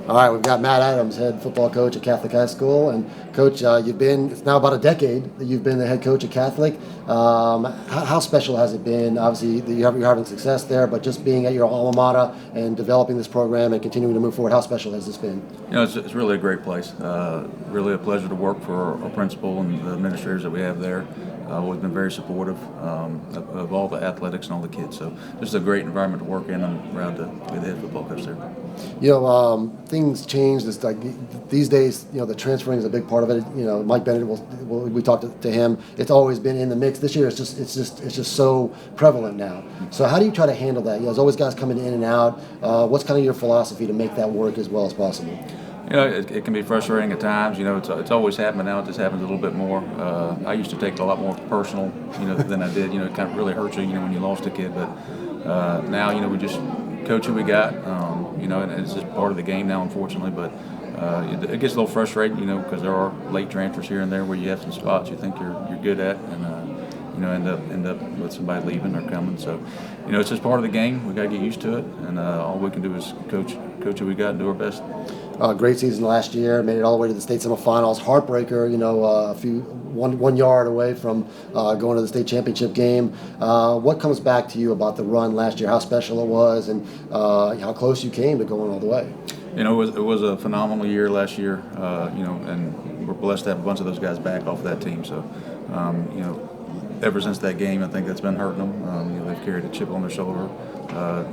All right, we've got Matt Adams, head football coach at Catholic High School. And, Coach, it's now about a decade that you've been the head coach at Catholic. How special has it been? Obviously, you're having success there, but just being at your alma mater and developing this program and continuing to move forward, how special has this been? It's really a great place. Really a pleasure to work for our principal and the administrators that we have there. We've been very supportive of all the athletics and all the kids. So this is a great environment to work in. I'm proud to be the head football coach there. Things change. It's like these days, the transferring is a big part of it. Mike Bennett we talked to him. It's always been in the mix. This year, it's just so prevalent now. So how do you try to handle that? There's always guys coming in and out. What's kind of your philosophy to make that work as well as possible? It can be frustrating at times. It's always happened now. It just happens a little bit more. I used to take it a lot more personal, than I did. It kind of really hurts you, when you lost a kid. But now, we just coach who we got. And it's just part of the game now, unfortunately. But it gets a little frustrating, because there are late transfers here and there where you have some spots you think you're good at, and end up with somebody leaving or coming. So, it's just part of the game. We got to get used to it, and all we can do is coach who we got and do our best. Great season last year. Made it all the way to the state semifinals. Heartbreaker. 1 yard away from going to the state championship game. What comes back to you about the run last year? How special it was, and how close you came to going all the way? It was a phenomenal year last year. And we're blessed to have a bunch of those guys back off that team. So, ever since that game, I think that's been hurting them. They've carried a chip on their shoulder,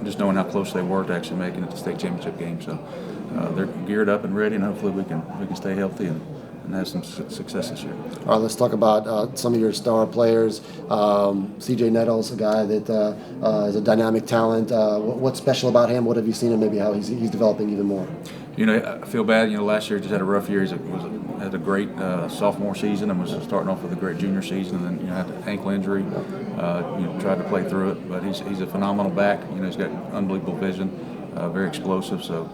just knowing how close they were to actually making it to the state championship game. So they're geared up and ready, and hopefully we can stay healthy and have some success this year. All right, let's talk about some of your star players. C.J. Nettles, a guy that is a dynamic talent. What's special about him? What have you seen, and maybe how he's developing even more? I feel bad. Last year he just had a rough year. Had a great sophomore season and was starting off with a great junior season, and then had an ankle injury. Tried to play through it, but he's a phenomenal back. He's got unbelievable vision, very explosive. So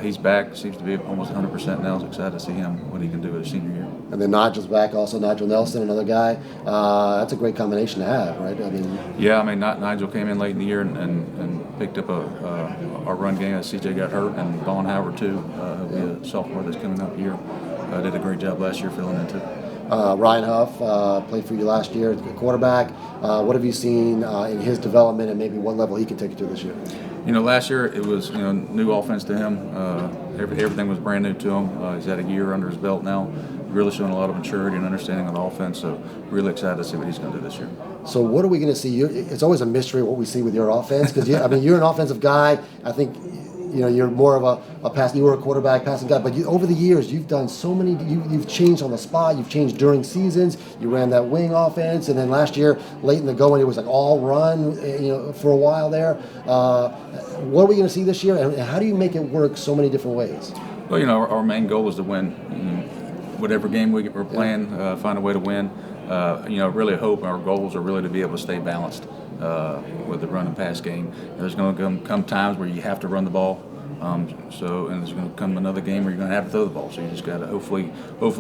he's back. Seems to be almost 100% now. I was excited to see him what he can do at his senior year. And then Nigel's back, also Nigel Nelson, another guy. That's a great combination to have, right? Nigel came in late in the year and picked up our run game as CJ got hurt, and Vaughn Howard too, who'll be a sophomore that's coming up here. Did a great job last year filling in too. Ryan Huff played for you last year as a quarterback. What have you seen in his development, and maybe what level he can take you to this year? Last year it was new offense to him. Everything was brand new to him. He's had a year under his belt now, really showing a lot of maturity and understanding of the offense. So really excited to see what he's going to do this year. So what are we going to see? It's always a mystery what we see with your offense, because you're an offensive guy. I think you're more of a pass. You were a quarterback, passing guy, but over the years you've done so many. You've changed on the spot. You've changed during seasons. You ran that wing offense, and then last year, late in the going, it was like all run. For a while there. What are we going to see this year, and how do you make it work so many different ways? Well, our main goal is to win. Whatever game we're playing, find a way to win. Really hope our goals are really to be able to stay balanced with the run and pass game. There's going to come times where you have to run the ball. And there's going to come another game where you're going to have to throw the ball. So you just got to hopefully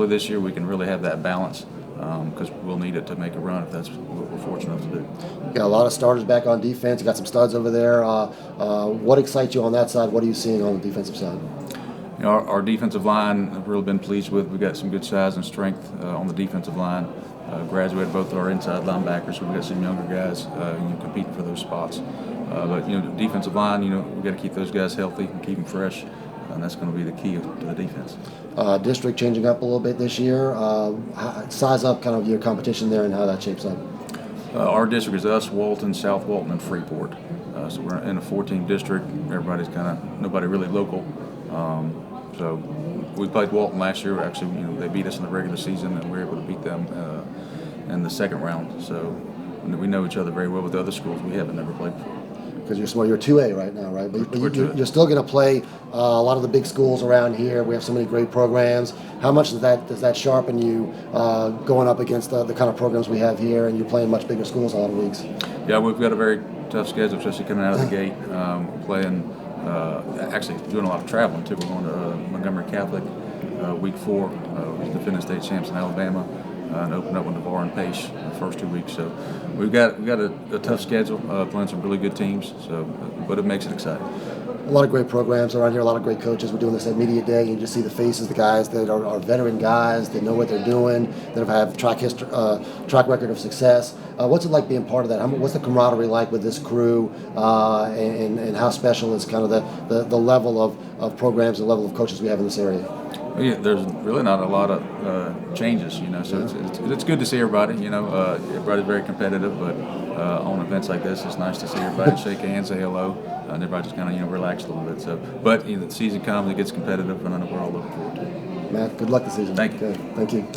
this year we can really have that balance, because we'll need it to make a run if that's what we're fortunate enough to do. You got a lot of starters back on defense. You got some studs over there. What excites you on that side? What are you seeing on the defensive side? Our defensive line I've really been pleased with. We've got some good size and strength on the defensive line. Graduated both our inside linebackers, so we've got some younger guys competing for those spots. But defensive line, we've got to keep those guys healthy and keep them fresh, and that's going to be the key to the defense. District changing up a little bit this year. Size up kind of your competition there and how that shapes up. Our district is us, Walton, South Walton, and Freeport. So we're in a 4-team district. Everybody's nobody really local. So we played Walton last year. Actually, they beat us in the regular season, and we were able to beat them in the second round. So we know each other very well with the other schools we haven't never played before. Because you're 2A right now, right? But you're still going to play a lot of the big schools around here. We have so many great programs. How much does that sharpen you going up against the kind of programs we have here, and you're playing much bigger schools a lot of weeks? Yeah, we've got a very tough schedule, especially coming out of the gate. We're playing, actually doing a lot of traveling too. We're going to Montgomery Catholic week 4. We're defending state champs in Alabama. And open up with Navarre and Pace the first 2 weeks. So we've got a tough schedule, playing some really good teams. But it makes it exciting. A lot of great programs around here, a lot of great coaches. We're doing this at Media Day, and you just see the faces, the guys that are veteran guys, that know what they're doing, that have track record of success. What's it like being part of that? What's the camaraderie like with this crew, and how special is kind of the level of programs and level of coaches we have in this area? Well, yeah, there's really not a lot of changes, so it's good to see everybody. Everybody's very competitive, but on events like this, it's nice to see everybody shake hands, say hello, and everybody just kind of relax a little bit. So, but the season comes, it gets competitive, and I know we're all looking forward to it. Matt, good luck this season. Thank you. Okay, thank you.